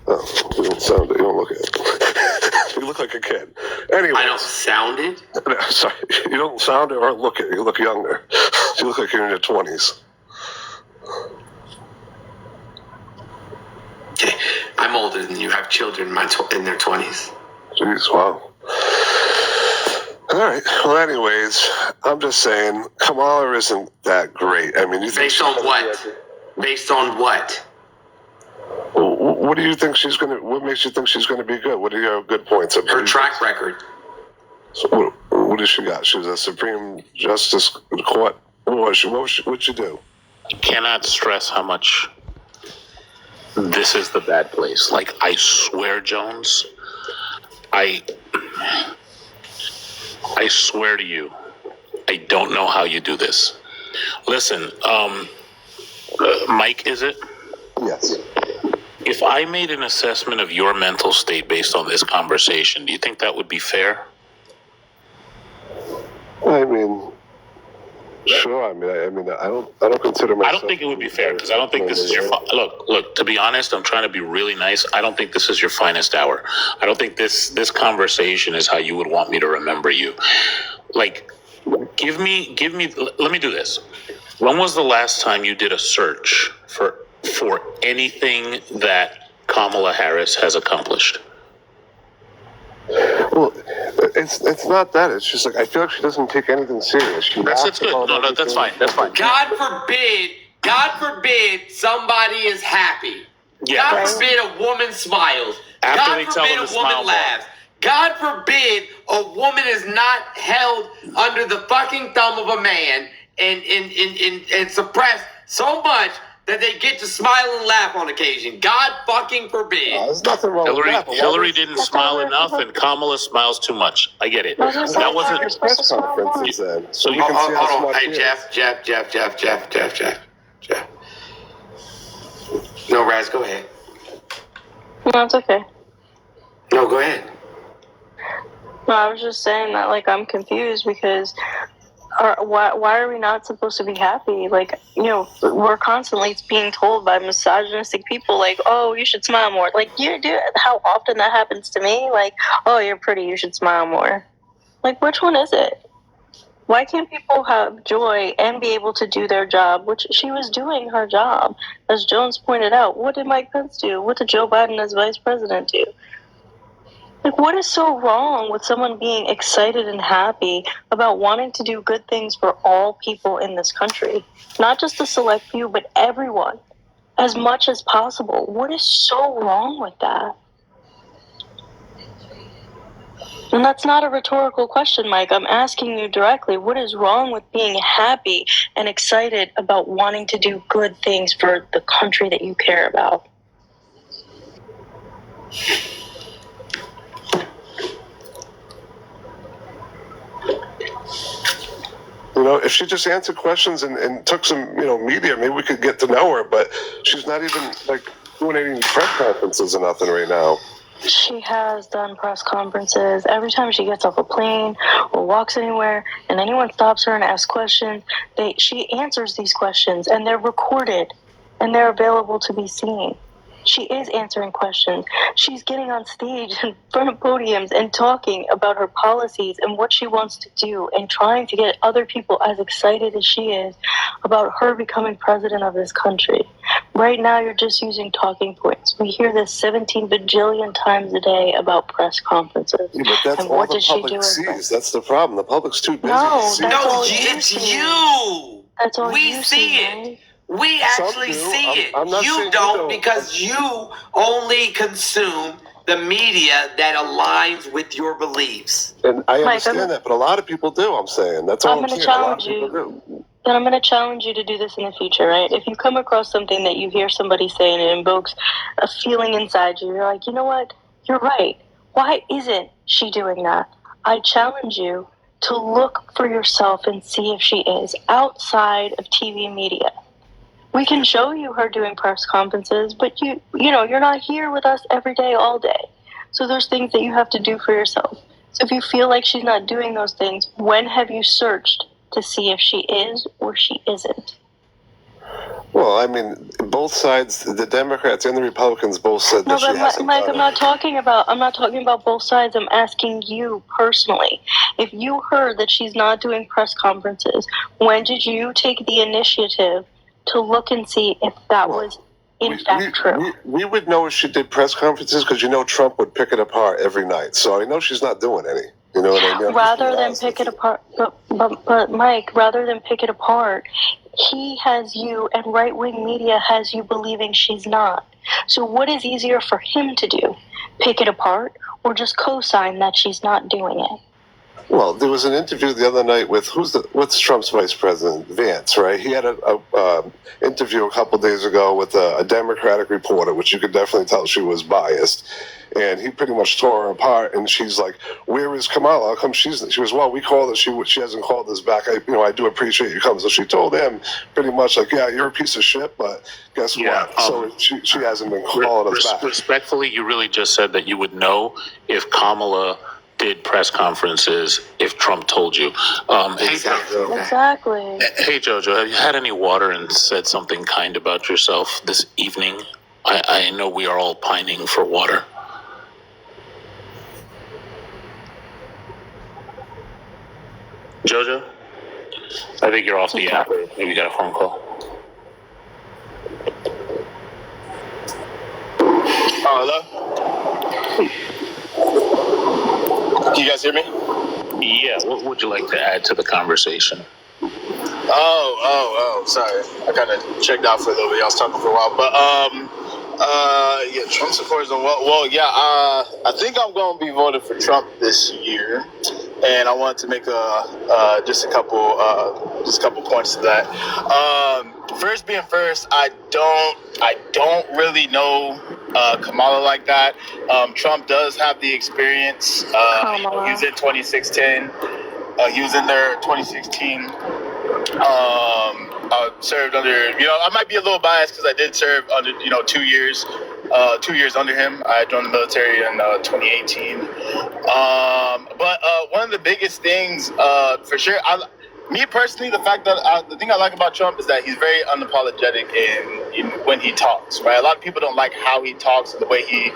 Oh, you don't sound it. You don't look it. You look like a kid. Anyway. I don't sound it? Sorry. You don't sound it or look it. You look younger. You look like you're in your 20s. Okay. I'm older than you. I have children in their 20s. Jeez, wow. All right. Well, anyways, I'm just saying, Kamala isn't that great. I mean, you think based on what? Based on what? What do you think she's going to? What makes you think she's going to be good? What are your good points? Her track record. So what does she got? She was a Supreme Justice Court. What was she? What'd she do? I cannot stress how much this is the bad place. Like, I swear, Jones, I swear to you, I don't know how you do this. Listen, Mike, is it? Yes. If I made an assessment of your mental state based on this conversation, do you think that would be fair? I mean, sure. I mean, I don't consider myself. I don't think it would be fair because I don't think this is your look. To be honest, I'm trying to be really nice. I don't think this is your finest hour. I don't think this conversation is how you would want me to remember you. Like, give me. Let me do this. When was the last time you did a search for anything that Kamala Harris has accomplished? Well, it's not that. It's just like I feel like she doesn't take anything serious. That's good. No, that's fine. That's fine. God forbid somebody is happy. Yeah. God forbid a woman smiles. After God they tell forbid them to a woman smile laughs. God forbid a woman is not held under the fucking thumb of a man and suppressed so much that they get to smile and laugh on occasion. God fucking forbid. There's nothing wrong with that. Hillary didn't smile enough, and Kamala smiles too much. I get it. That wasn't press conferences then. So you can see hold how on. smart Hey, Jeff. No, Raz, go ahead. No, it's okay. No, go ahead. No, I was just saying that, like, I'm confused because why are we not supposed to be happy? Like, you know, we're constantly being told by misogynistic people, like, oh, you should smile more. Like, you do how often that happens to me? Like, oh, you're pretty, you should smile more. Like, which one is it? Why can't people have joy and be able to do their job, which she was doing her job? As Jones pointed out, what did Mike Pence do? What did Joe Biden as vice president do? Like, what is so wrong with someone being excited and happy about wanting to do good things for all people in this country? Not just a select few, but everyone, as much as possible. What is so wrong with that? And that's not a rhetorical question, Mike. I'm asking you directly. What is wrong with being happy and excited about wanting to do good things for the country that you care about? You know, if she just answered questions and took some, media, maybe we could get to know her. But she's not even, doing any press conferences or nothing right now. She has done press conferences. Every time she gets off a plane or walks anywhere and anyone stops her and asks questions, she answers these questions, and they're recorded, and they're available to be seen. She is answering questions. She's getting on stage in front of podiums and talking about her policies and what she wants to do and trying to get other people as excited as she is about her becoming president of this country. Right now, you're just using talking points. We hear this 17 bajillion times a day about press conferences. Yeah, but that's and all what the did she do public as sees. That's the problem. The public's too busy to see. It's you. That's all we you see it. Right? We actually see it. You don't because you only consume the media that aligns with your beliefs. And I understand that, but a lot of people do, I'm saying. That's all I'm saying. A lot of people do. And I'm going to challenge you to do this in the future, right? If you come across something that you hear somebody say and it invokes a feeling inside you, you're like, you know what? You're right. Why isn't she doing that? I challenge you to look for yourself and see if she is outside of TV media. We can show you her doing press conferences, but you're not here with us every day, all day. So there's things that you have to do for yourself. So if you feel like she's not doing those things, when have you searched to see if she is or she isn't? Well, I mean, both sides, the Democrats and the Republicans, both said No, that she but hasn't Mike, done I'm it. not talking about both sides. I'm asking you personally. If you heard that she's not doing press conferences, when did you take the initiative to look and see if that was in fact true? We would know if she did press conferences because Trump would pick it apart every night. So I know she's not doing any. You know what I mean? Rather than pick it apart, but Mike, rather than pick it apart, he has you and right-wing media has you believing she's not. So what is easier for him to do? Pick it apart or just co-sign that she's not doing it? Well, there was an interview the other night with what's Trump's vice president, Vance, right? He had a interview a couple days ago with a Democratic reporter, which you could definitely tell she was biased, and he pretty much tore her apart. And she's like, "Where is Kamala? How come she was? Well, we called her. She hasn't called us back. I do appreciate you coming." So she told him pretty much like, "Yeah, you're a piece of shit, but guess what?" So she hasn't been calling us back. Respectfully, you really just said that you would know if Kamala did press conferences if Trump told you. Exactly. Exactly. Hey Jojo, have you had any water and said something kind about yourself this evening? I know we are all pining for water. Jojo? I think you're off the app. Maybe you got a phone call. Hello? Can you guys hear me? Yeah, what would you like to add to the conversation? Sorry. I kind of checked out for a little bit. I was talking for a while. But, Trump supporters. I think I'm going to be voting for Trump this year. And I wanted to make just a couple points to that. First being first, I don't really know Kamala like that. Trump does have the experience. He was in 2016. He was in there 2016. Served under, I might be a little biased because I did serve under, 2 years. 2 years under him. I joined the military in 2018. But one of the biggest things, for sure, me personally, the thing I like about Trump is that he's very unapologetic in when he talks. Right, a lot of people don't like how he talks, the way he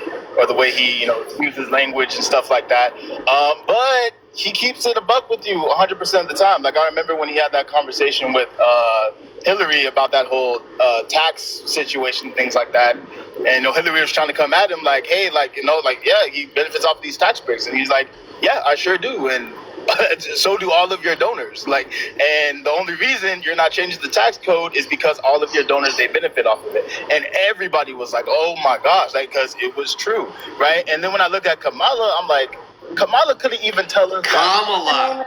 uses language and stuff like that. But he keeps it a buck with you 100% of the time. Like I remember when he had that conversation with Hillary about that whole tax situation, things like that. And Hillary was trying to come at him like, hey, he benefits off of these tax breaks. And he's like, yeah, I sure do. And so do all of your donors. And the only reason you're not changing the tax code is because all of your donors, they benefit off of it. And everybody was like, oh my gosh, because it was true, right? And then when I look at Kamala, I'm like, Kamala couldn't even tell us. Kamala.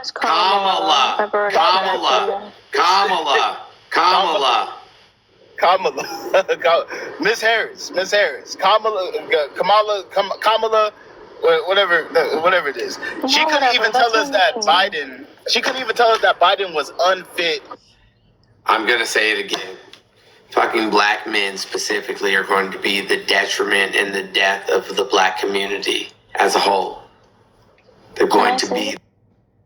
Miss Harris. Kamala, whatever it is. She couldn't even tell us that Biden. She couldn't even tell us that Biden was unfit. I'm gonna say it again. Fucking black men specifically are going to be the detriment and the death of the black community as a whole. They're going to be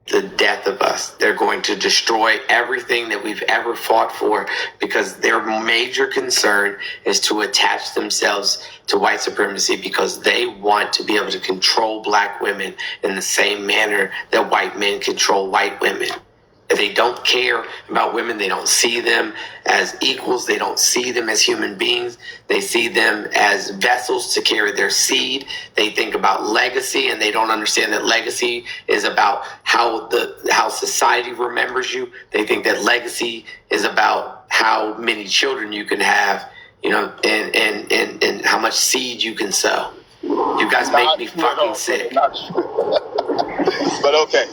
the death of us. They're going to destroy everything that we've ever fought for because their major concern is to attach themselves to white supremacy because they want to be able to control black women in the same manner that white men control white women. If they don't care about women, they don't see them as equals. They don't see them as human beings. They see them as vessels to carry their seed. They think about legacy, and they don't understand that legacy is about how society remembers you. They think that legacy is about how many children you can have, and how much seed you can sow. You guys make me fucking sick. But okay,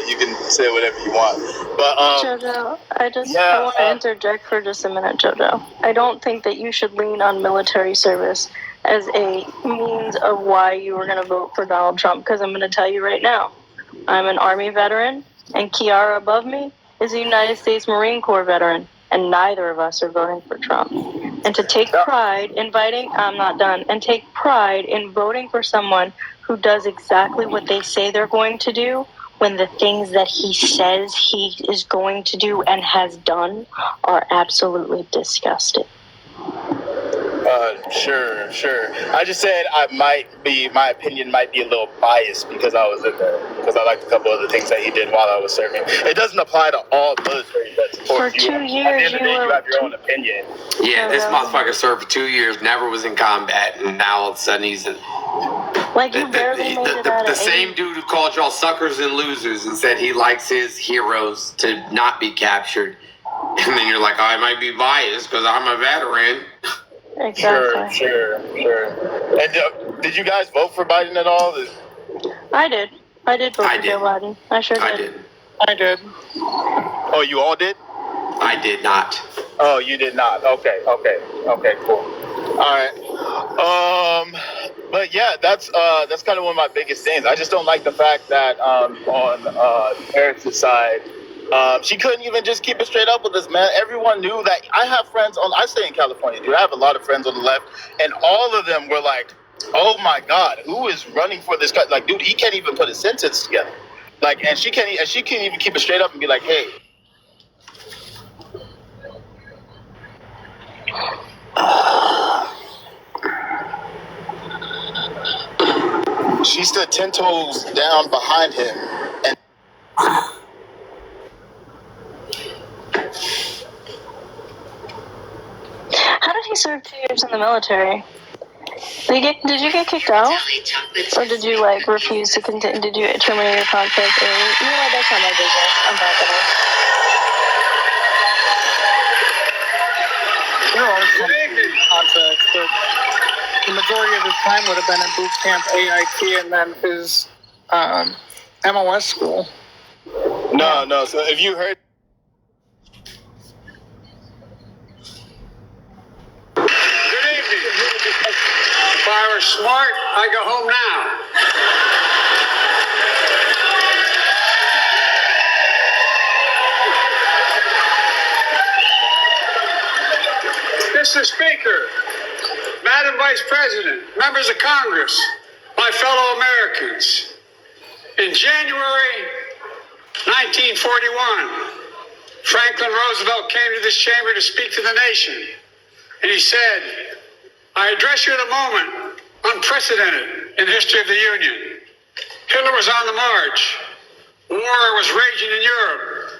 you can say whatever you want. But Jojo, I want to interject for just a minute, Jojo. I don't think that you should lean on military service as a means of why you were going to vote for Donald Trump, because I'm going to tell you right now, I'm an Army veteran, and Kiara above me is a United States Marine Corps veteran, and neither of us are voting for Trump. And to take pride in voting for someone who does exactly what they say they're going to do when the things that he says he is going to do and has done are absolutely disgusting. Sure. I just said my opinion might be a little biased because I was in there, because I liked a couple of the things that he did while I was serving. It doesn't apply to all military vets. For 2 years, at the end of the day, you have your own opinion. Yeah, this motherfucker served for 2 years, never was in combat, and now all of a sudden he's in. Like, you barely made it out The of same dude who called y'all suckers and losers and said he likes his heroes to not be captured. And then you're like, I might be biased because I'm a veteran. Exactly. Sure. And did you guys vote for Biden at all? I did vote for Joe Biden. I sure did. I did. Oh, you all did? I did not. Oh, you did not. Okay, cool. All right. But yeah, that's kind of one of my biggest things. I just don't like the fact that on Eric's side, she couldn't even just keep it straight up with us, man. Everyone knew that. I stay in California, dude. I have a lot of friends on the left, and all of them were like, oh my God, who is running for this guy? Like, dude, he can't even put a sentence together. Like, and she can't even keep it straight up and be like, hey. She stood 10 toes down behind him and How did he serve 2 years in the military? Did you get kicked out? Or did you, like, refuse to continue? Did you terminate your contract? Or, you know what, that's not my business. I'm not gonna. There are some contracts, but the majority of his time would have been in boot camp, AIT, and then his MOS school. No. So if you heard. Good evening. If I were smart, I'd go home now. Mr. Speaker, Madam Vice President, members of Congress, my fellow Americans, in January 1941, Franklin Roosevelt came to this chamber to speak to the nation, and he said, I address you at a moment unprecedented in the history of the Union. Hitler was on the march. War was raging in Europe.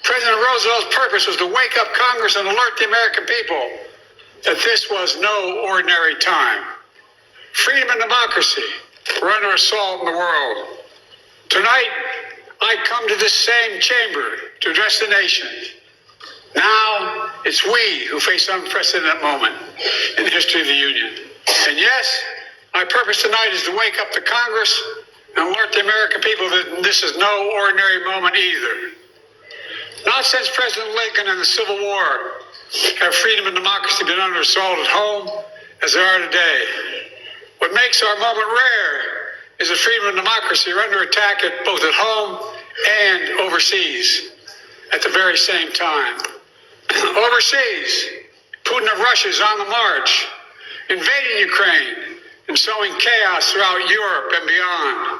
President Roosevelt's purpose was to wake up Congress and alert the American people that this was no ordinary time. Freedom and democracy were under assault in the world. Tonight, I come to this same chamber to address the nation. Now, it's we who face an unprecedented moment in the history of the Union. And yes, my purpose tonight is to wake up the Congress and alert the American people that this is no ordinary moment either. Not since President Lincoln and the Civil War have freedom and democracy been under assault at home as they are today. What makes our moment rare is that freedom and democracy are under attack both at home and overseas at the very same time. Overseas, Putin of Russia is on the march, invading Ukraine and sowing chaos throughout Europe and beyond.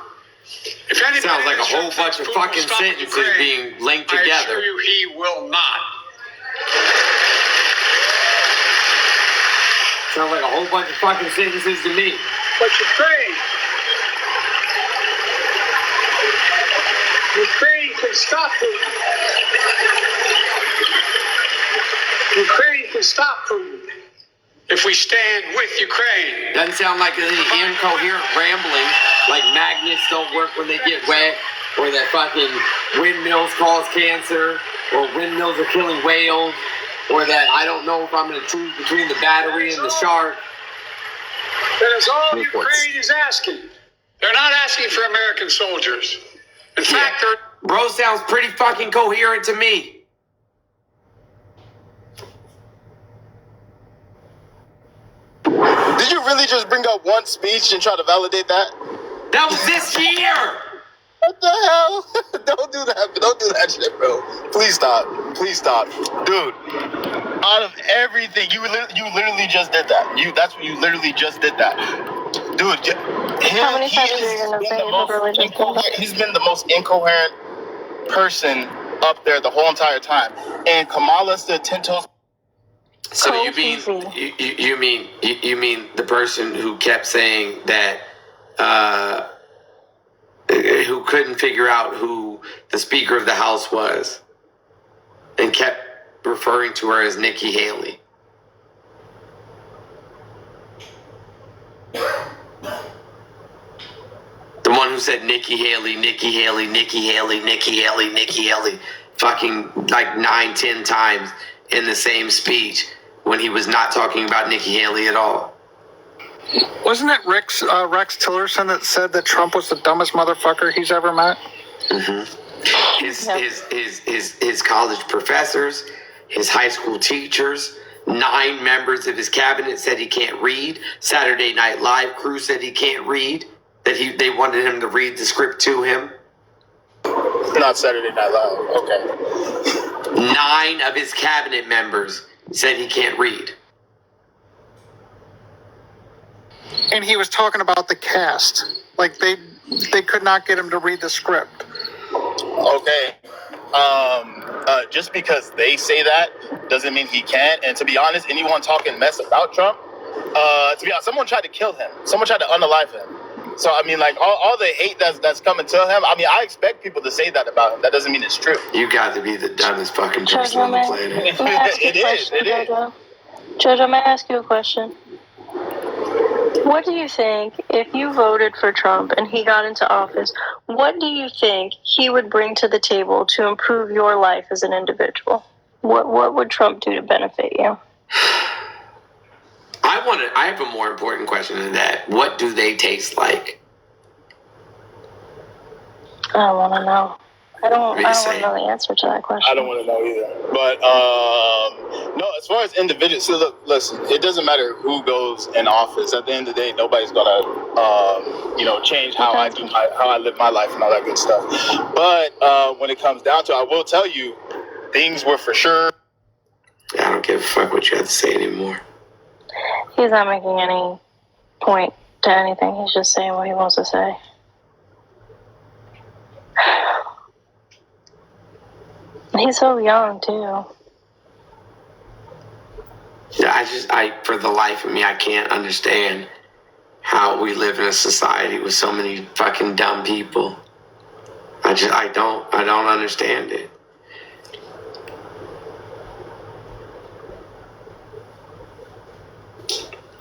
If anybody Sounds like a whole bunch of fucking sentences being linked together. I assure you he will not. Sounds like a whole bunch of fucking sentences to me. But Ukraine can stop Putin. Ukraine can stop Putin if we stand with Ukraine. Doesn't sound like any incoherent rambling, like magnets don't work when they get wet, or that fucking windmills cause cancer, or windmills are killing whales, or that I don't know if I'm going to choose between the battery and the shark. That is all Ukraine is asking. They're not asking for American soldiers. In fact, Bro sounds pretty fucking coherent to me. Did you really just bring up one speech and try to validate that? That was this year! What the hell? Don't do that. Don't do that shit, bro. Please stop. Dude, out of everything, you literally just did that. You literally just did that. dude. How many times are you gonna say the religion thing? He's been the most incoherent person up there the whole entire time, and Kamala stood 10 toes. So you mean the person who kept saying that who couldn't figure out who the Speaker of the House was and kept referring to her as Nikki Haley. The one who said Nikki Haley, Nikki Haley, Nikki Haley, Nikki Haley, Nikki Haley, fucking like 9-10 times in the same speech when he was not talking about Nikki Haley at all. Wasn't it Rex Tillerson that said that Trump was the dumbest motherfucker he's ever met? Mm-hmm. His college professors, his high school teachers, 9 members of his cabinet said he can't read. Saturday Night Live crew said he can't read. That they wanted him to read the script to him. Not Saturday Night Live. Okay. 9 of his cabinet members said he can't read. And he was talking about the cast. Like they could not get him to read the script. Okay. Just because they say that doesn't mean he can't. And to be honest, anyone talking mess about Trump, to be honest, someone tried to kill him. Someone tried to unalive him. So, I mean, like, all the hate that's coming to him, I mean, I expect people to say that about him. That doesn't mean it's true. You got to be the dumbest fucking person on the planet. It is. Jojo, may I ask you a question? What do you think, if you voted for Trump and he got into office, what do you think he would bring to the table to improve your life as an individual? What would Trump do to benefit you? I have a more important question than that. What do they taste like? I don't want to know. I don't want to know the answer to that question. I don't want to know either. But no, as far as individuals, so look, listen, it doesn't matter who goes in office. At the end of the day, nobody's gonna change how I do how I live my life and all that good stuff. But when it comes down to it, I will tell you, things were for sure. I don't give a fuck what you have to say anymore. He's not making any point to anything. He's just saying what he wants to say. He's so young, too. Yeah, for the life of me, I can't understand how we live in a society with so many fucking dumb people. I don't understand it.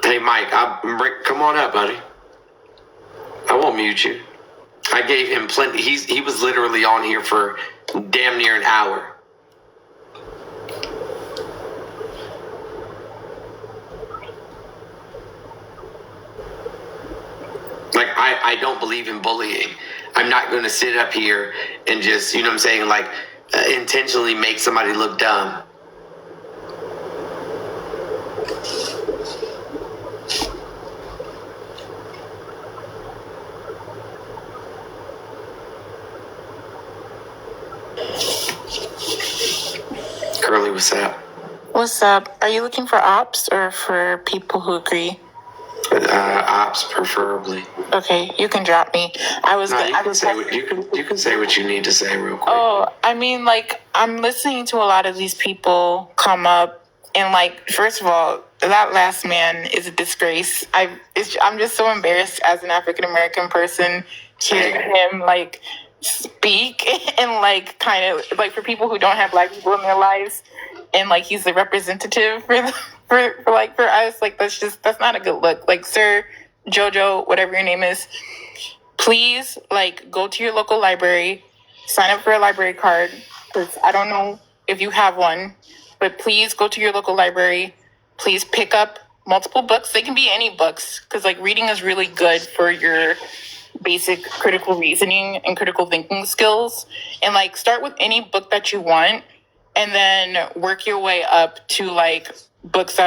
Hey, Mike, come on up, buddy. I won't mute you. I gave him plenty. He was literally on here for damn near an hour. Like, I don't believe in bullying. I'm not going to sit up here and just, you know what I'm saying, like, intentionally make somebody look dumb. Curly, what's up? What's up? Are you looking for ops or for people who agree? Ops, preferably. Okay, you can drop me. You can say what you need to say real quick. Oh, I mean, like, I'm listening to a lot of these people come up, and like, first of all, that last man is a disgrace. I'm just so embarrassed as an African American person hearing him like speak and like kind of like for people who don't have Black people in their lives, and like he's the representative for us. Like that's not a good look. Like, sir, Jojo, whatever your name is, please like go to your local library, sign up for a library card, because I don't know if you have one, but please go to your local library. Please pick up multiple books. They can be any books, because like reading is really good for your basic critical reasoning and critical thinking skills. And like start with any book that you want, and then work your way up to like books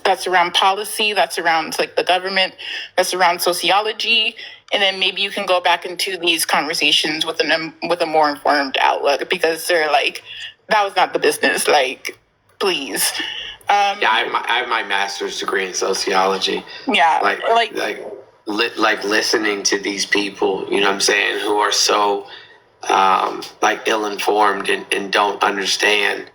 that's around policy, that's around like the government, that's around sociology, and then maybe you can go back into these conversations with a more informed outlook, because they're like, that was not the business. Like, please. I have my master's degree in sociology. Yeah, like listening to these people, you know what I'm saying, who are so like ill-informed and don't understand,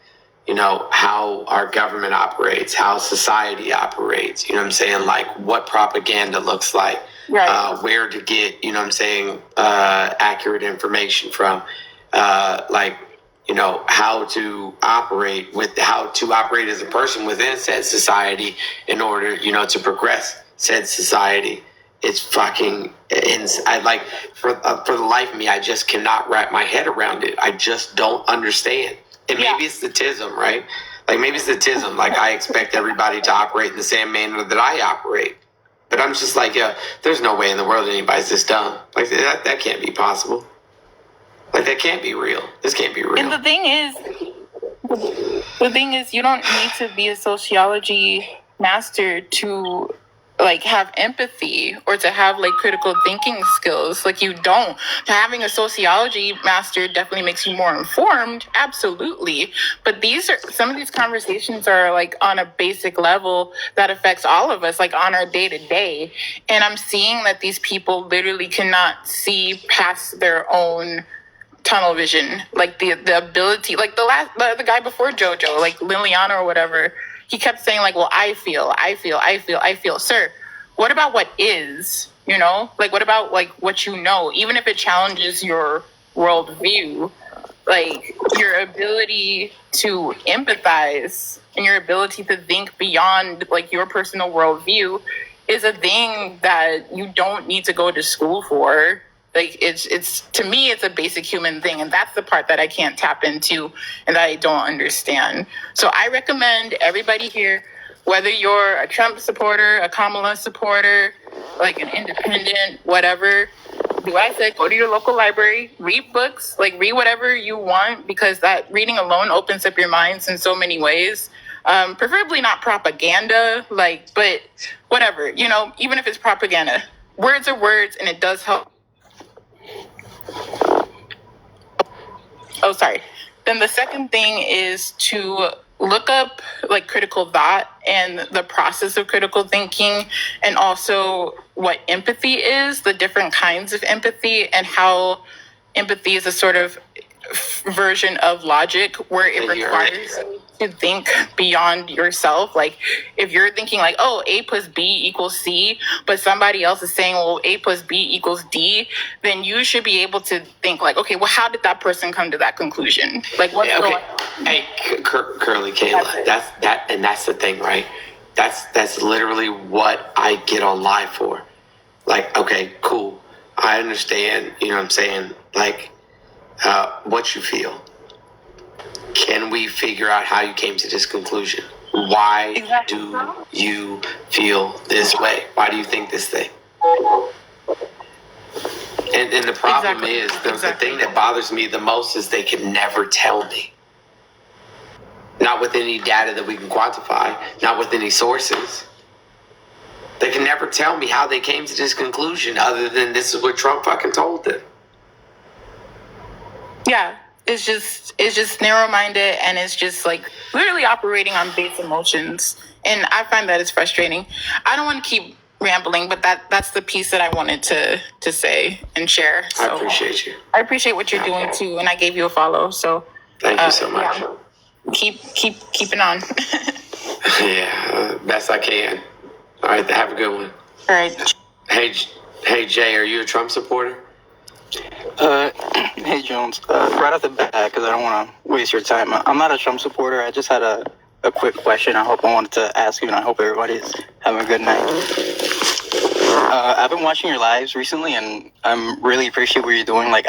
you know, how our government operates, how society operates, you know what I'm saying, like what propaganda looks like, Right. where to get, you know what I'm saying, accurate information from, like, you know, how to operate as a person within said society in order, you know, to progress said society. It's fucking, I like, for the life of me, I just cannot wrap my head around it. I just don't understand. And maybe it's the tism, right? Like maybe it's the tism. Like I expect everybody to operate in the same manner that I operate. But I'm just like, yeah, there's no way in the world anybody's this dumb. Like that can't be possible. Like that can't be real. This can't be real. And the thing is, you don't need to be a sociology master to like have empathy or to have like critical thinking skills. Like you don't. Having a sociology master definitely makes you more informed, absolutely. But some of these conversations are like on a basic level that affects all of us, like on our day to day. And I'm seeing that these people literally cannot see past their own tunnel vision, like the ability, like the guy before JoJo, like Liliana or whatever, he kept saying like, well, I feel. Sir, what about what is, you know? Like, what about like what you know? Even if it challenges your worldview, like your ability to empathize and your ability to think beyond like your personal worldview is a thing that you don't need to go to school for. Like it's to me, it's a basic human thing, and that's the part that I can't tap into and that I don't understand. So I recommend everybody here, whether you're a Trump supporter, a Kamala supporter, like an independent, whatever, I said go to your local library, read books, like read whatever you want, because that reading alone opens up your minds in so many ways. Preferably not propaganda, like, but whatever, you know, even if it's propaganda, words are words, and it does help. Oh, sorry. Then the second thing is to look up like critical thought and the process of critical thinking, and also what empathy is, the different kinds of empathy, and how empathy is a sort of version of logic where it requires you to think beyond yourself. Like if you're thinking like, oh, A plus B equals C, but somebody else is saying, well, A plus B equals D, then you should be able to think like, okay, well, how did that person come to that conclusion? Like what's going on? Hey, Curly Kayla, that's the thing, right? That's literally what I get on live for. Like, okay, cool. I understand, you know what I'm saying? Like, what you feel. Can we figure out how you came to this conclusion? Why do you feel this way? Why do you think this thing? And the problem is, the thing that bothers me the most is they can never tell me. Not with any data that we can quantify, not with any sources. They can never tell me how they came to this conclusion other than this is what Trump fucking told them. Yeah, it's just narrow-minded, and it's just like literally operating on base emotions. And I find that it's frustrating. I don't want to keep rambling, but that's the piece that I wanted to say and share. So I appreciate you. I appreciate what you're doing too, and I gave you a follow. So thank you so much. Yeah. Keep it on. Yeah, best I can. All right, have a good one. All right. Hey Jay, are you a Trump supporter? Hey Jones, right off the bat, because I don't want to waste your time, I'm not a Trump supporter. I just had a quick question I wanted to ask you, and I hope everybody's having a good night. I've been watching your lives recently, and I'm really appreciate what you're doing, like,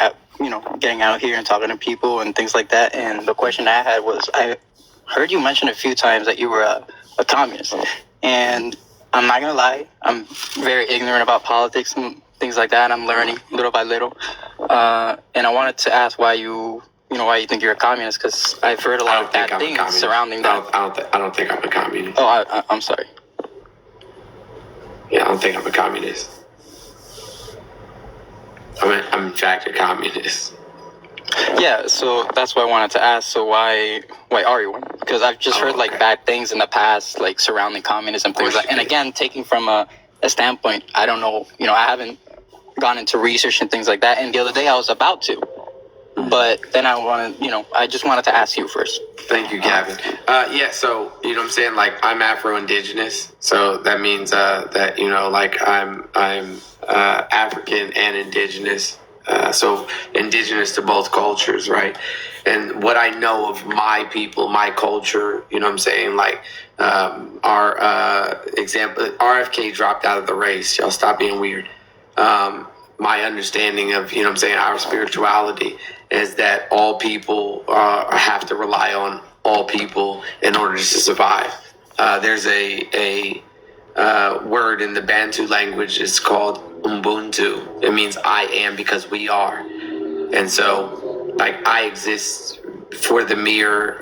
getting out here and talking to people and things like that. And the question I had was, I heard you mention a few times that you were a communist, and I'm not gonna lie, I'm very ignorant about politics and things like that. I'm learning little by little, and I wanted to ask why you think you're a communist, because I've heard a lot of bad things surrounding that. I don't think I'm a communist. Oh, I'm sorry. Yeah, I don't think I'm a communist. I'm in fact a communist. Yeah, so that's why I wanted to ask. So why are you one? Because I've just heard like bad things in the past, like surrounding communism, things like. And again, taking from a standpoint, I don't know. I haven't gone into research and things like that. And the other day I was about to, but then I just wanted to ask you first. Thank you, Gavin. Yeah, so, you know what I'm saying? Like, I'm Afro-Indigenous. So that means that, like, I'm African and Indigenous. So Indigenous to both cultures, right? And what I know of my people, my culture, you know what I'm saying? Like, our example, RFK dropped out of the race. Y'all stop being weird. My understanding of, you know what I'm saying, our spirituality is that all people have to rely on all people in order to survive. There's a word in the Bantu language. It's called Ubuntu. It means I am because we are. And so, like, I exist for the mere,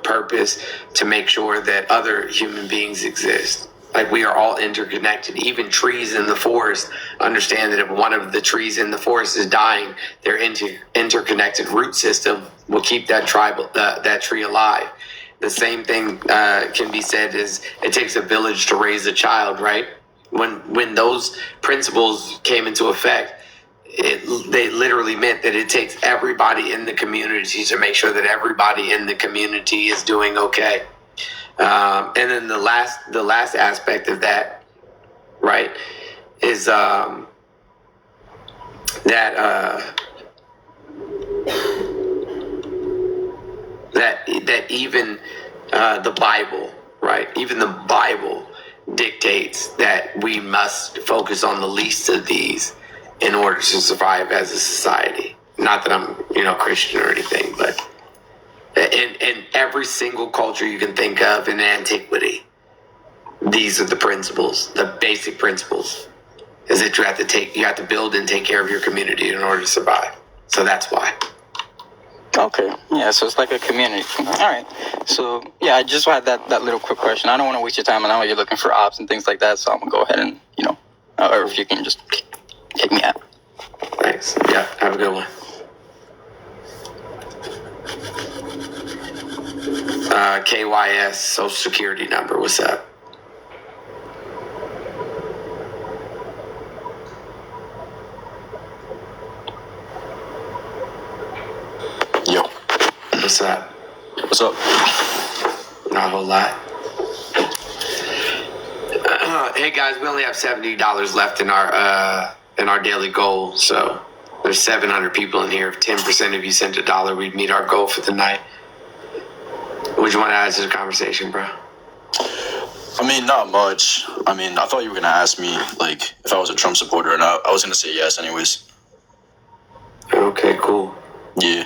purpose to make sure that other human beings exist. Like, we are all interconnected. Even trees in the forest understand that if one of the trees in the forest is dying, their interconnected root system will keep that tree alive. The same thing can be said is it takes a village to raise a child, right? When those principles came into effect, they literally meant that it takes everybody in the community to make sure that everybody in the community is doing okay. And then the last aspect of that, right, is that even the Bible, right, even the Bible dictates that we must focus on the least of these in order to survive as a society. Not that I'm, Christian or anything, but in every single culture you can think of in antiquity, these are the principles, the basic principles, is that you have to build and take care of your community in order to survive. So that's why. Okay. Yeah, so it's like a community. All right. So, yeah, I just had that little quick question. I don't want to waste your time. I know you're looking for ops and things like that, so I'm going to go ahead and, or if you can just kick me out. Thanks. Yeah, have a good one. KYS Social Security number. What's up? Yo. What's up? What's up? Not a whole lot. Hey guys, we only have $70 left in our daily goal. So there's 700 people in here. If 10% of you sent $1, we'd meet our goal for the night. What do you want to add to the conversation, bro? I mean, not much. I mean, I thought you were going to ask me, like, if I was a Trump supporter or not. I was going to say yes anyways. Okay, cool. Yeah.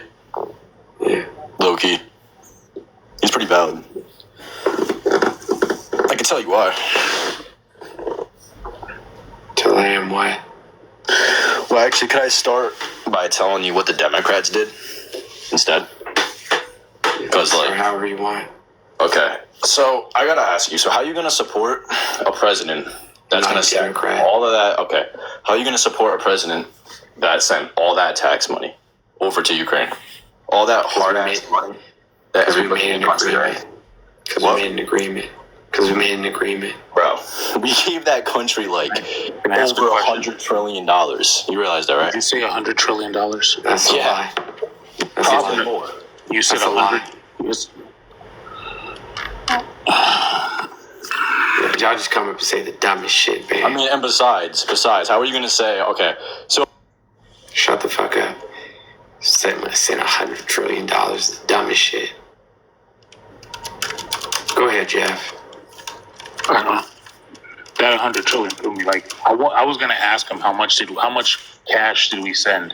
Yeah. Low key. He's pretty valid. I can tell you why. Tell I am why. Well, actually, could I start by telling you what the Democrats did instead? Because, or however you want. Okay, so I gotta ask you. So, how are you gonna support a president that's gonna send all of that? Okay, how are you gonna support a president that sent all that tax money over to Ukraine? All that hard ass money that everybody in the country, right? Because we made an agreement. Because we made an agreement. Bro, we gave that country like over $100 trillion. You realize that, right? Did you say $100 trillion? That's a lie. That's probably a lie. more. You said That's a 100. lie. Y'all just come up and say the dumbest shit, man. I mean, and besides, how are you gonna say? Okay, so shut the fuck up. Send $100 trillion. The dumbest shit. Go ahead, Jeff. I don't know. That 100 trillion threw me. Like, I was gonna ask him how much cash did we send?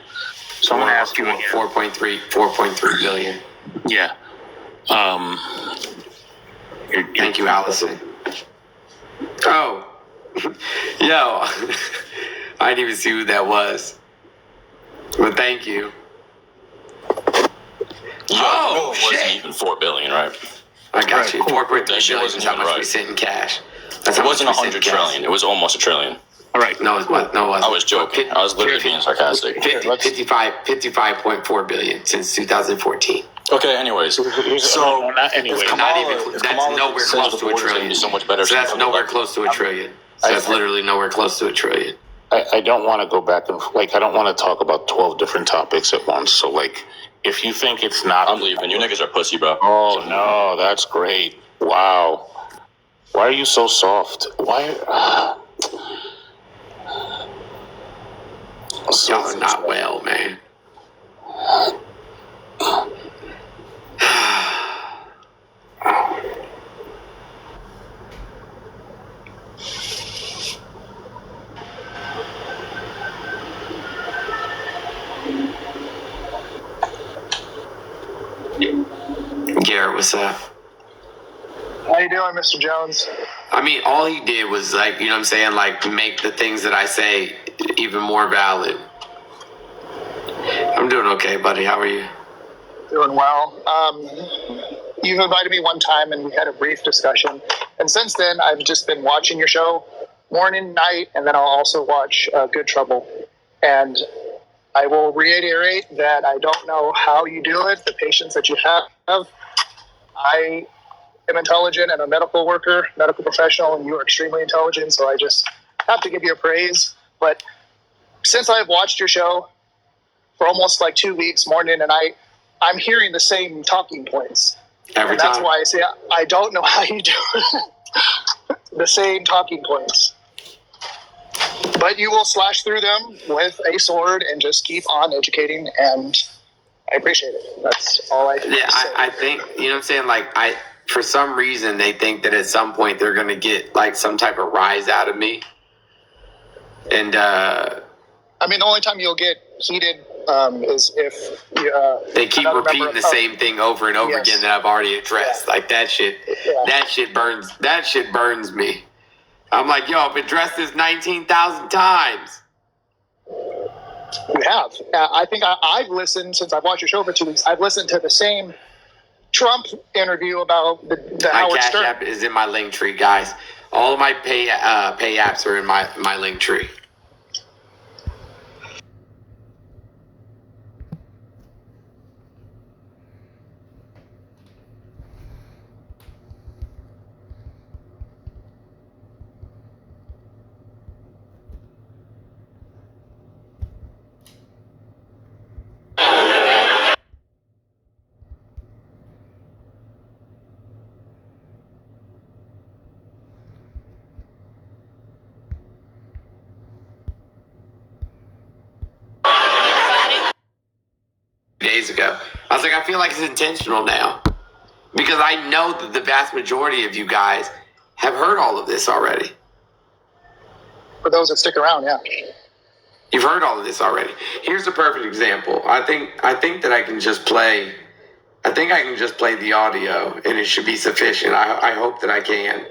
So I'm gonna ask you again. 4.3 billion. Yeah. Thank you, Allison. Oh, yo, I didn't even see who that was. But thank you. Oh, it wasn't even $4 billion, right? I got you. 4.3 That shit billion wasn't is how even much right. we sent in cash. It wasn't 100 trillion. It was almost $1 trillion. All right. No, it wasn't. I was joking. I was literally being sarcastic. 55.4 billion since 2014. Okay, anyways. So, not anyway. That's nowhere close to $1 trillion. So much better. So that's nowhere close to $1 trillion. So that's literally nowhere close to $1 trillion. I don't want to go back and I don't want to talk about 12 different topics at once. So if you think it's not, I'm leaving. You niggas are pussy, bro. Oh no, that's great. Wow. Why are you so soft? Why? Y'all are not well, man. Garrett, what's up? How you doing, Mr. Jones? I mean, all he did was make the things that I say even more valid. I'm doing okay, buddy. How are you? Doing well. You invited me one time and we had a brief discussion. And since then, I've just been watching your show morning, night, and then I'll also watch Good Trouble. And I will reiterate that I don't know how you do it, the patience that you have. I am intelligent and a medical worker, medical professional, and you are extremely intelligent, so I just have to give you a praise. But since I've watched your show for almost 2 weeks, morning and night, I'm hearing the same talking points. Every and that's time. why I say I don't know how you do it. The same talking points. But you will slash through them with a sword and just keep on educating, and I appreciate it. That's all I can say. I think, you know what I'm saying? For some reason, they think that at some point they're going to get some type of rise out of me. And, the only time you'll get heated is if they keep repeating the same thing over and over again that I've already addressed. Yeah. That shit burns me. I'm like, yo, I've addressed this 19,000 times. You have. I think I've listened, since I've watched your show for 2 weeks, I've listened to the same Trump interview about the My Howard Cash Stern. App is in my link tree, guys. All of my pay apps are in my link tree. Days ago, I was like, I feel like it's intentional now, because I know that the vast majority of you guys have heard all of this already. For those that stick around, yeah. You've heard all of this already. Here's a perfect example. I think that I can just play. I think I can just play the audio, and it should be sufficient. I hope that I can.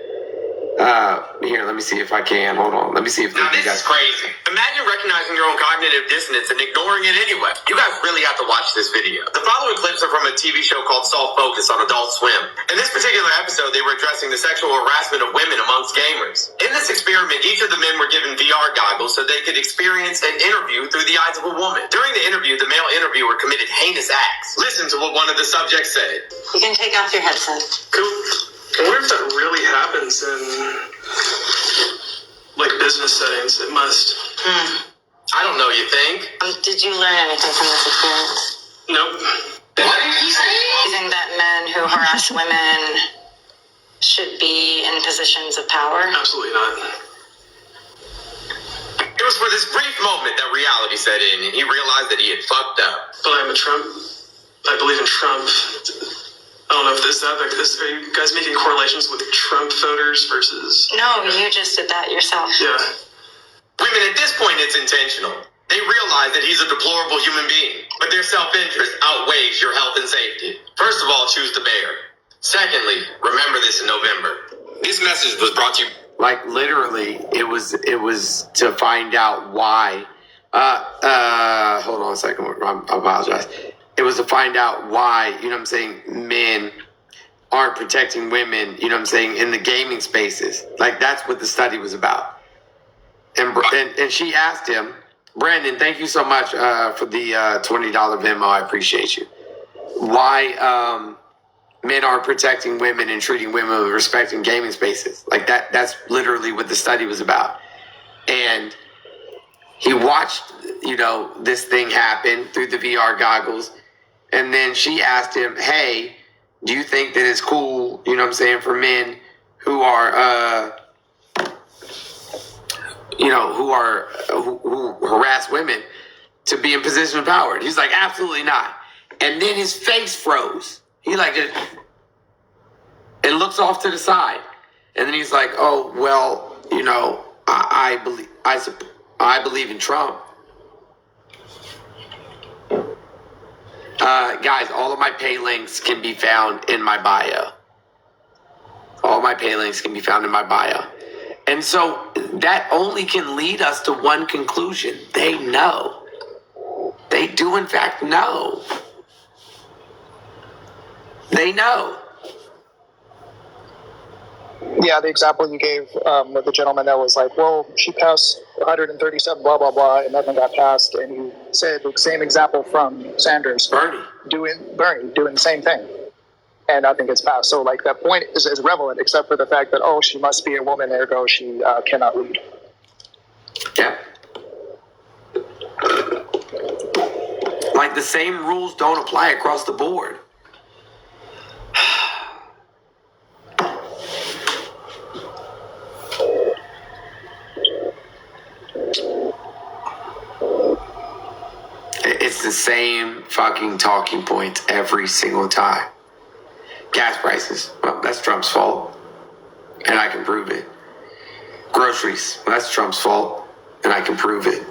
Here, let me see if I can. Hold on. Let me see if now this is crazy. Imagine recognizing your own cognitive dissonance and ignoring it anyway. You guys really have to watch this video. The following clips are from a TV show called Soft Focus on Adult Swim. In this particular episode, they were addressing the sexual harassment of women amongst gamers. In this experiment, each of the men were given VR goggles so they could experience an interview through the eyes of a woman. During the interview, the male interviewer committed heinous acts. Listen to what one of the subjects said. You can take off your headset. Cool. I wonder if that really happens in business settings. It must. I don't know, you think? Did you learn anything from this experience? Nope. What did he say? You think that men who harass women should be in positions of power? Absolutely not. It was for this brief moment that reality set in, and he realized that he had fucked up. But I'm a Trump. I believe in Trump. I don't know if are you guys making correlations with Trump voters versus... No, you just did that yourself. Yeah. Women, at this point, it's intentional. They realize that he's a deplorable human being, but their self-interest outweighs your health and safety. First of all, choose the bear. Secondly, remember this in November. This message was brought to you... Literally, it was to find out why. Hold on a second. I apologize. It was to find out why, you know what I'm saying, men aren't protecting women, you know what I'm saying, in the gaming spaces. That's what the study was about. And she asked him, Brandon, thank you so much for the $20 Venmo. I appreciate you. Why men aren't protecting women and treating women with respect in gaming spaces. Like that's literally what the study was about. And he watched, this thing happen through the VR goggles. And then she asked him, hey, do you think that it's cool, for men who are, who harass women to be in position of power? And he's like, absolutely not. And then his face froze. He just looks off to the side. And then he's like, oh, well, I believe in Trump. Guys, all of my pay links can be found in my bio. All my pay links can be found in my bio. And so that only can lead us to one conclusion. They know. They do, in fact, know. They know. Yeah, the example you gave with the gentleman that was like, well, she passed 137, blah, blah, blah, and nothing got passed. And you said the same example from Sanders. Bernie doing the same thing. And I think it's passed. So, that point is irrelevant, except for the fact that, oh, she must be a woman, ergo she cannot lead. Yeah. The same rules don't apply across the board. It's the same fucking talking points every single time. Gas prices, well, that's Trump's fault, and I can prove it. Groceries, well, that's Trump's fault, and I can prove it.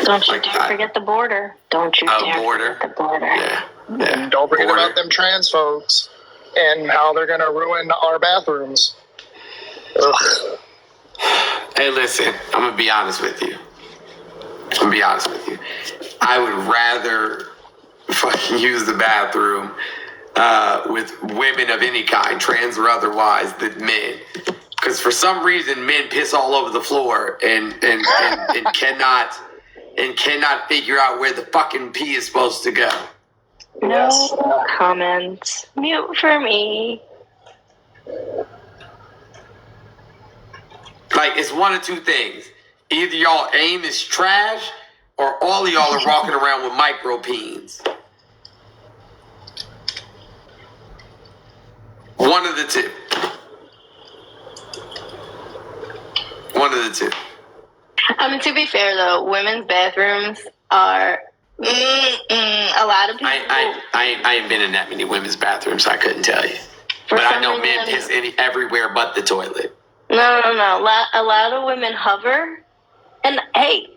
Don't you dare forget the border. Don't you dare forget the border. Yeah. And don't forget about them trans folks and how they're going to ruin our bathrooms. Ugh. Hey, listen, I'm going to be honest with you. I would rather fucking use the bathroom with women of any kind, trans or otherwise, than men. Because for some reason, men piss all over the floor and cannot figure out where the fucking pee is supposed to go. No comments. Mute for me. It's one of two things. Either y'all aim is trash, or all of y'all are walking around with micro peens. One of the two. To be fair though, women's bathrooms are a lot of people. I ain't been in that many women's bathrooms, so I couldn't tell you. But I know men piss everywhere but the toilet. No. A lot of women hover, and hey,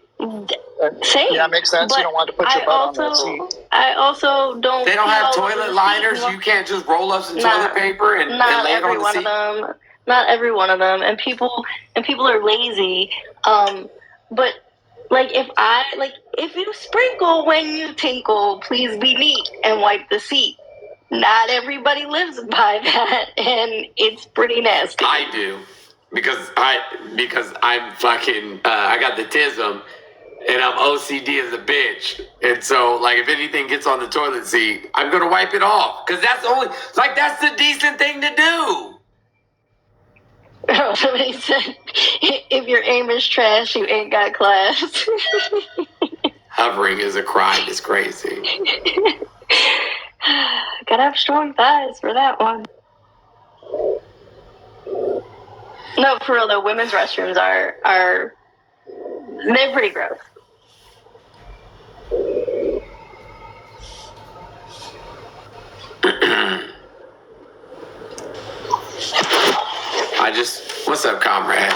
same. Yeah, makes sense. You don't want to put your butt on the seat. I also don't. They don't have toilet liners. You can't just roll up some toilet paper and lay it on the seat. Not every one of them, and people are lazy. But if you sprinkle when you tinkle, please be neat and wipe the seat. Not everybody lives by that, and it's pretty nasty. I do, because I'm fucking I got the tism, and I'm OCD as a bitch, and so if anything gets on the toilet seat, I'm gonna wipe it off, because that's the decent thing to do. Somebody said, if your aim is trash, you ain't got class. Hovering is a crime. It's crazy. Gotta have strong thighs for that one. No, for real though, women's restrooms are they're pretty gross. What's up, comrade?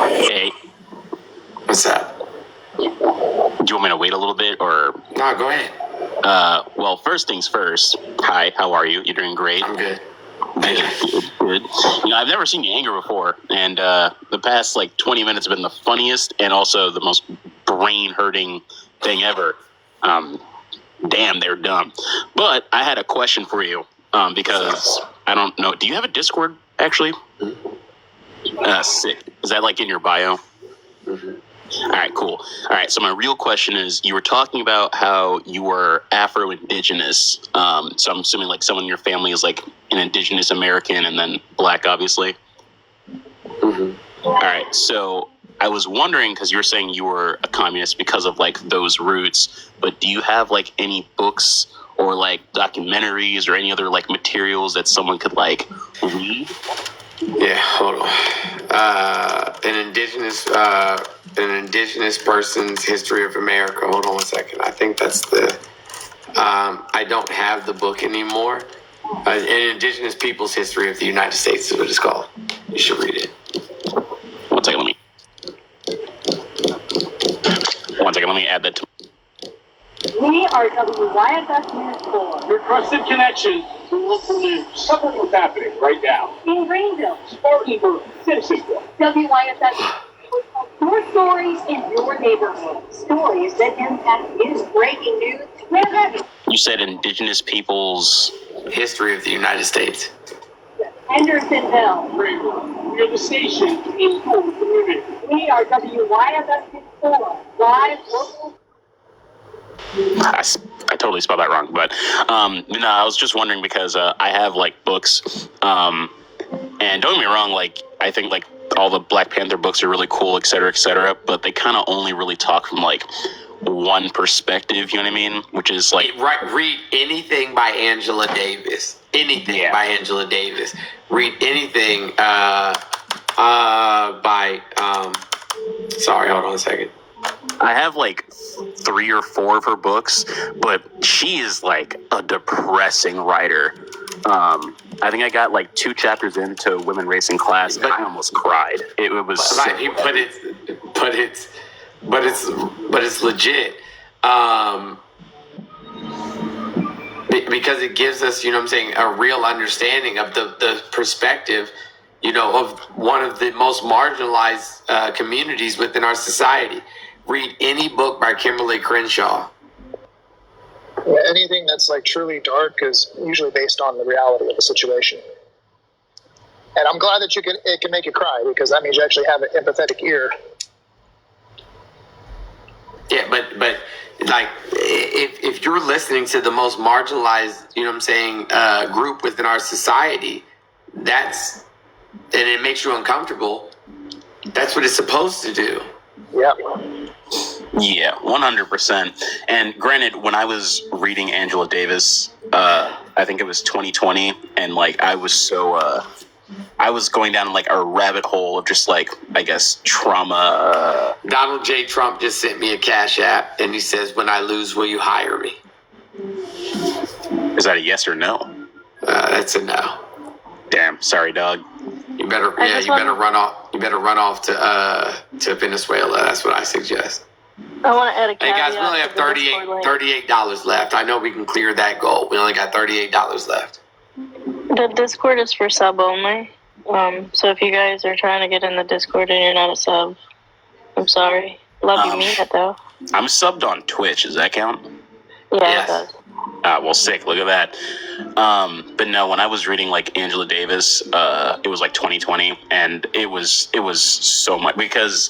Hey. What's up? Do you want me to wait a little bit, or? No, go ahead. Well, first things first. Hi, how are you? You're doing great. I'm good. Good. I've never seen you angry before, and the past 20 minutes have been the funniest and also the most brain-hurting thing ever. Damn, they're dumb. But I had a question for you, because I don't know. Do you have a Discord, actually? Sick. Is that in your bio? Mm-hmm. All right, cool. All right, so my real question is, you were talking about how you were Afro-Indigenous. So I'm assuming like someone in your family is like an Indigenous American and then Black, obviously. Mm-hmm. All right, so I was wondering, because you were saying you were a communist because of like those roots, but do you have like any books or like documentaries or any other like materials that someone could like read? Yeah, hold on. An indigenous person's history of America. Hold on one second. I think that's the. I don't have the book anymore. An indigenous people's history of the United States is what it's called. You should read it. One second, let me add that to. We are WYFS News 4. Your trusted connection to local news. Something what's happening right now. In Greenville, Spartanburg, Simpsonville. WYFS. Your stories in your neighborhood. Stories that impact you. Breaking news. You said indigenous peoples. History of the United States. Hendersonville. Greenville. We are the station to equal the community. We are WYFS News 4. Live, local. I totally spelled that wrong, but no, I was just wondering because I have like books, and don't get me wrong, like I think like all the Black Panther books are really cool, et cetera, but they kind of only really talk from like one perspective, you know what I mean? Which is like read anything by Angela Davis. Anything by Angela Davis. Read anything by sorry, hold on a second. I have like 3 or 4 of her books, but she is like a depressing writer. I think I got like 2 chapters into Women, Race, and Class, and I almost cried. It was right, but it's legit. Because it gives us, you know what I'm saying, a real understanding of the perspective, you know, of one of the most marginalized communities within our society. Read any book by Kimberly Crenshaw. Yeah, anything that's like truly dark is usually based on the reality of the situation. And I'm glad that it can make you cry, because that means you actually have an empathetic ear. Yeah, but like if you're listening to the most marginalized, you know what I'm saying, group within our society, and it makes you uncomfortable, that's what it's supposed to do. Yeah. Yeah, 100%. And granted, when I was reading Angela Davis, I think it was 2020, and like I was so I was going down like a rabbit hole of just like, I guess, trauma. Donald J. Trump just sent me a Cash App, and he says, "When I lose, will you hire me?" Is that a yes or no? That's a no. Damn, sorry, dog. You better run off. You better run off to Venezuela. That's what I suggest. I want to add a Hey caveat. guys, we only have $38 left. I know we can clear that goal. We only got $38 left. The Discord is for sub only. So if you guys are trying to get in the Discord and you're not a sub, I'm sorry. Love you, mean it though. I'm subbed on Twitch. Does that count? Yeah, it does. Well, sick. Look at that. But no, when I was reading like Angela Davis, it was like 2020, and it was so much, because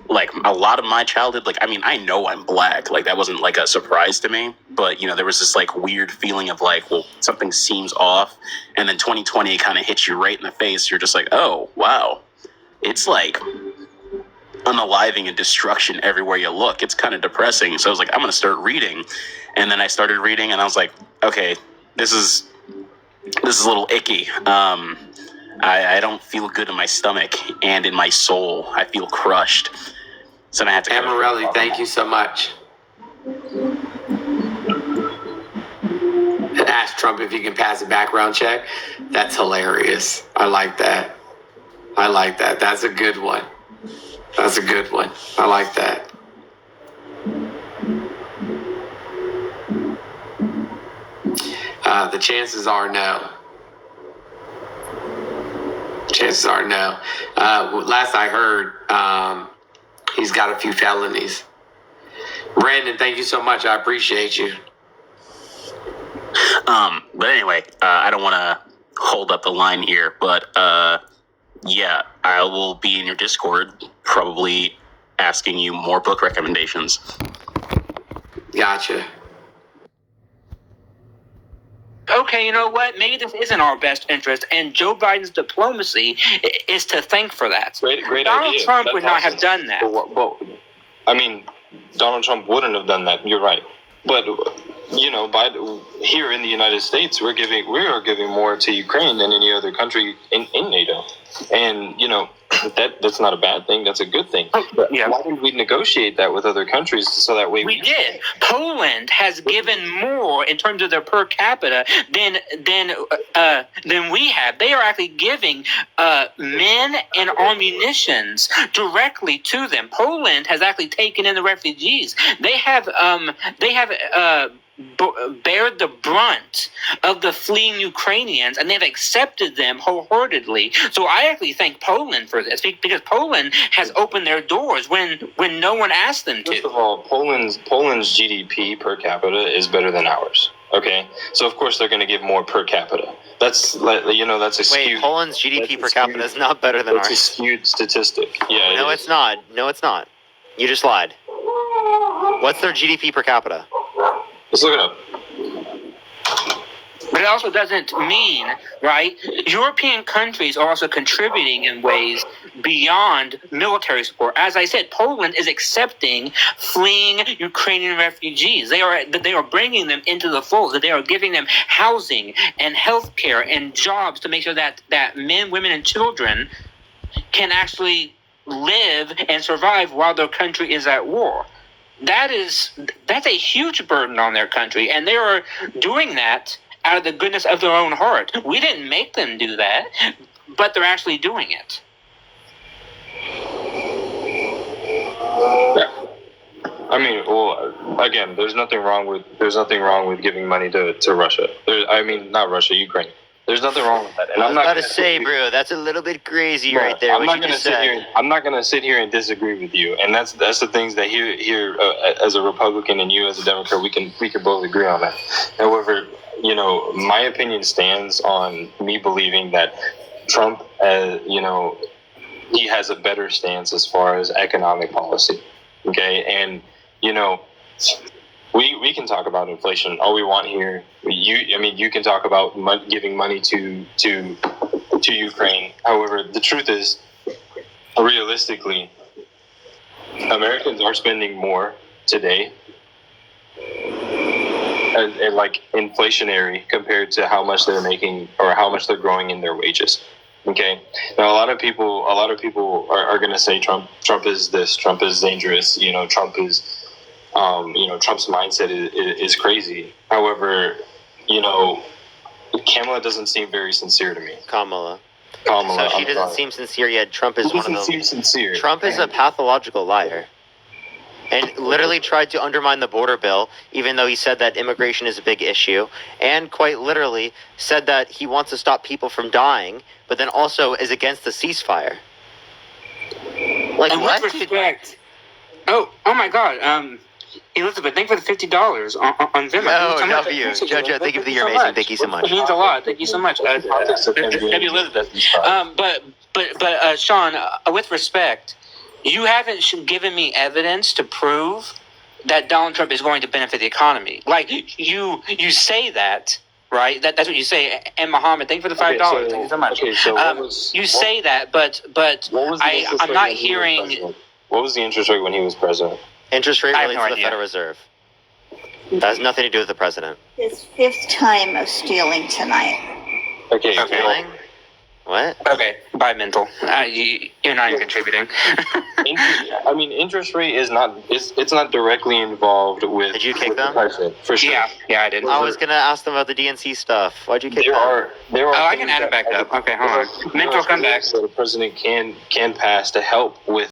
like a lot of my childhood, like, I mean, I know I'm Black, like that wasn't like a surprise to me, but you know, there was this like weird feeling of like, well, something seems off, and then 2020 kind of hits you right in the face. You're just like, oh wow, it's like unaliving and destruction everywhere you look. It's kind of depressing. So I was like, I'm gonna start reading, and then I started reading, and I was like, okay, this is a little icky. I don't feel good in my stomach and in my soul. I feel crushed. So I had to. Amarelli, thank you so much. And ask Trump if he can pass a background check. That's hilarious. I like that. That's a good one. I like that. The chances are no. Last I heard, he's got a few felonies. Brandon, thank you so much. I appreciate you. But anyway, I don't want to hold up the line here, but yeah, I will be in your Discord probably asking you more book recommendations. Gotcha. Okay, you know what? Maybe this isn't our best interest, and Joe Biden's diplomacy is to thank for that. Great Donald idea. Trump That's would not awesome. have done that. But, I mean, Donald Trump wouldn't have done that. You're right. But here in the United States, we are giving more to Ukraine than any other country in NATO, and that's not a bad thing. That's a good thing. But why didn't we negotiate that with other countries so that way we did? Poland has given more in terms of their per capita than we have. They are actually giving men and ammunitions directly to them. Poland has actually taken in the refugees. They have bared the brunt of the fleeing Ukrainians, and they've accepted them wholeheartedly. So I actually thank Poland for this, because Poland has opened their doors when no one asked them to. First of all, Poland's GDP per capita is better than ours. Okay, so of course they're going to give more per capita. That's that's a skewed. Wait, Poland's GDP per capita is not better than ours. That's a skewed statistic. Yeah. No, it's not. No, it's not. You just lied. What's their GDP per capita? Let's look it up. But it also doesn't mean, right? European countries are also contributing in ways beyond military support. As I said, Poland is accepting fleeing Ukrainian refugees. They are bringing them into the fold. They are giving them housing and health care and jobs to make sure that men, women, and children can actually live and survive while their country is at war. That's a huge burden on their country, and they are doing that out of the goodness of their own heart. We didn't make them do that, but they're actually doing it. Yeah. I mean, well, again, there's nothing wrong with giving money to Russia. Not Russia, Ukraine. There's nothing wrong with that. And I'm not about to say, bro, that's a little bit crazy right there. I'm not going to sit here and disagree with you, and that's the things that here as a Republican and you as a Democrat, we can both agree on that. However, my opinion stands on me believing that Trump, he has a better stance as far as economic policy. Okay, and we can talk about inflation all we want here. You can talk about giving money to Ukraine. However, the truth is, realistically, Americans are spending more today, and like inflationary compared to how much they're making or how much they're growing in their wages. Okay. Now, a lot of people are going to say Trump is this, Trump is dangerous. Trump is. Trump's mindset is crazy. However, Kamala doesn't seem very sincere to me. Kamala. So she doesn't seem sincere yet. Trump is one of those. Seem sincere. Trump is a pathological liar, and literally tried to undermine the border bill, even though he said that immigration is a big issue, and quite literally said that he wants to stop people from dying, but then also is against the ceasefire. Like, and what? With respect, oh my God, Elizabeth, thank you for the $50 on Venmo. No, Jojo, thank you for you're amazing. Thank you so much. It means a lot. Thank you so much. Elizabeth. But Sean, with respect, you haven't given me evidence to prove that Donald Trump is going to benefit the economy. Like you say that. Right, that's what you say. And Muhammad, thank you for the $5. Thank you so much. Okay, so say that, but I'm not hearing. What was the interest rate when he was president? Interest rate relates to the Federal Reserve. That has nothing to do with the president. His fifth time of stealing tonight. Okay. Stealing? What? Okay, bye, mental. You're not even contributing. Interest rate is not. It's not directly involved with. Did you kick them? For sure. Yeah, I did. I was gonna ask them about the DNC stuff. Why'd you kick them? There are. I can add it back up. Okay, hold on. Mental, come back. So the president can pass to help with